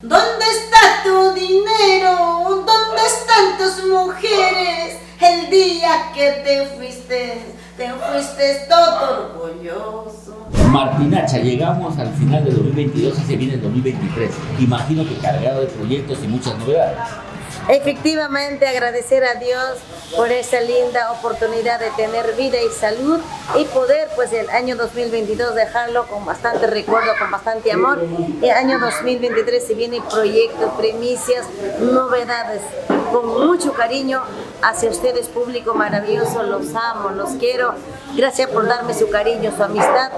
¿Dónde está tu dinero? ¿Dónde están tus mujeres? El día que te fuiste todo orgulloso. Martinacha, llegamos al final de 2022 y se viene el 2023. Imagino que cargado de proyectos y muchas novedades. Efectivamente, agradecer a Dios por esta linda oportunidad de tener vida y salud y poder pues el año 2022 dejarlo con bastante recuerdo, con bastante amor. El año 2023 se vienen proyectos, primicias, novedades, con mucho cariño hacia ustedes, público maravilloso. Los amo, los quiero. Gracias por darme su cariño, su amistad.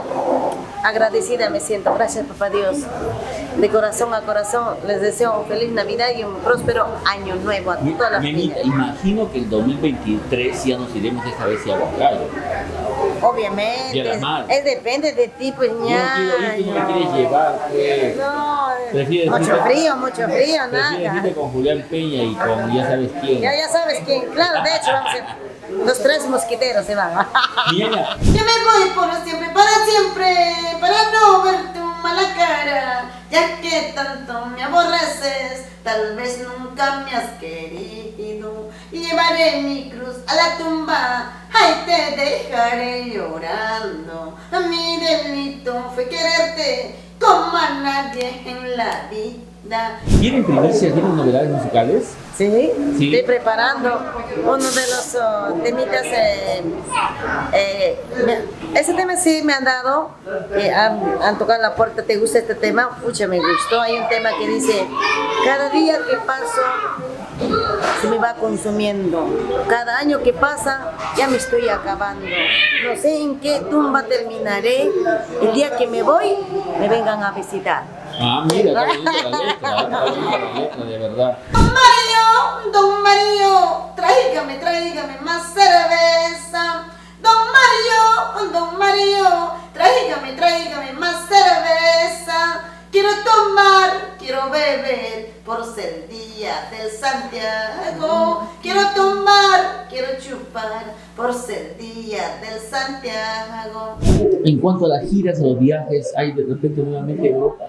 Agradecida me siento. Gracias, papá Dios. De corazón a corazón les deseo un feliz Navidad y un próspero año nuevo a toda la familia. Imagino que el 2023 ya nos iremos esta vez a Huancayo. Obviamente, es depende de ti, pues ña. No me quieres llevar, pues. No, Prefieres mucho frío, nada. Irte con Julián Peña y con ya sabes quién. Ya sabes quién, claro, de hecho vamos a ser los tres mosquiteros se van. Yo me voy por siempre, para no ver tu mala cara. Ya que tanto me aborreces, tal vez nunca me has querido. Llevaré mi cruz a la tumba, ahí te dejaré llorando. Mi delito fue quererte como a nadie en la vida. ¿Tienen primicias, tienen novedades musicales? Sí, Sí. Estoy preparando uno de los temitas. Ese tema sí me han dado, han tocado la puerta. ¿Te gusta este tema? Pucha, me gustó. Hay un tema que dice: cada día que paso se me va consumiendo, cada año que pasa ya me estoy acabando. No sé en qué tumba terminaré. El día que me voy, me vengan a visitar. Ah, mira, está bonita la letra, de verdad. Don Mario, tráigame más cerveza. Don Mario, tráigame más cerveza. Quiero tomar, quiero beber, por ser día del Santiago. Quiero tomar, quiero chupar, por ser día del Santiago. En cuanto a las giras, a los viajes, ¿hay de repente nuevamente Europa?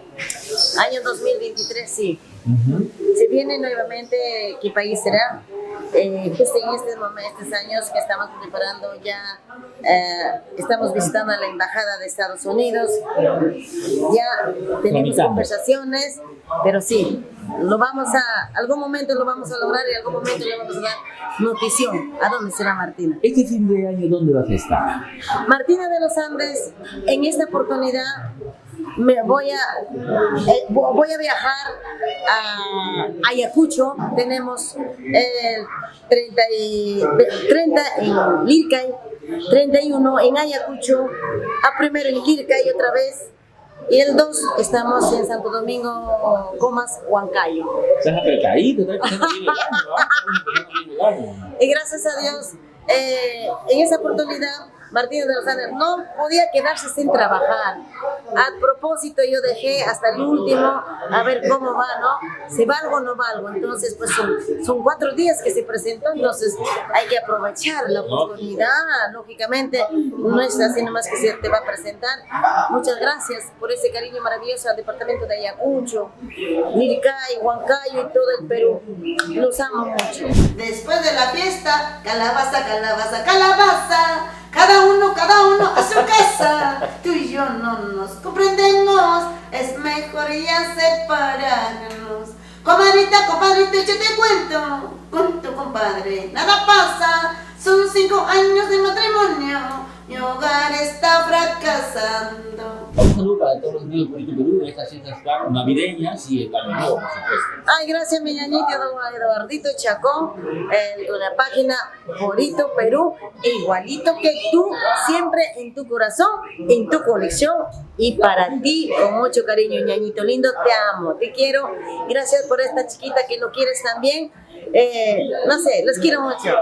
Año 2023, sí. Uh-huh. Se viene nuevamente. ¿Qué país será? Justo en estos años que estamos preparando ya, estamos visitando a la Embajada de Estados Unidos, ya tenemos conversaciones, pero sí, algún momento lo vamos a lograr y algún momento le vamos a dar notición. ¿A dónde será Martina? Este fin de año, ¿dónde vas a estar? Martina de los Andes, en esta oportunidad voy a viajar a Ayacucho. Tenemos 30 en Lircay, 31 en Ayacucho, primero en Lircay otra vez, y el 2 estamos en Santo Domingo, Huancayo. Estás apretadito, estás empezando bien el año. Y gracias a Dios, en esa oportunidad Martina de los Andes no podía quedarse sin trabajar. A propósito, yo dejé hasta el último a ver cómo va, ¿no? Si valgo o no valgo. Entonces, pues son 4 días que se presentó, entonces hay que aprovechar la oportunidad. Lógicamente, no es así nomás que se te va a presentar. Muchas gracias por ese cariño maravilloso al departamento de Ayacucho, Liricay, Huancayo y todo el Perú. Los amo mucho. Después de la fiesta, calabaza, calabaza, calabaza. Cada uno a su casa. Tú y yo no nos comprendemos, es mejor ya separarnos. Comadrita, yo te cuento, con tu compadre nada pasa. Son 5 años de matrimonio, mi hogar está fracasando. Un saludo para todos los niños de Bonito Perú en estas fiestas navideñas y el año nuevo, por supuesto. Ay, gracias, mi ñañito, don Eduardito Chacón, con la página Bonito Perú, igualito que tú, siempre en tu corazón, en tu colección, y para ti, con mucho cariño, ñañito lindo, te amo, te quiero. Gracias por esta chiquita que lo quieres también. No sé, los quiero mucho.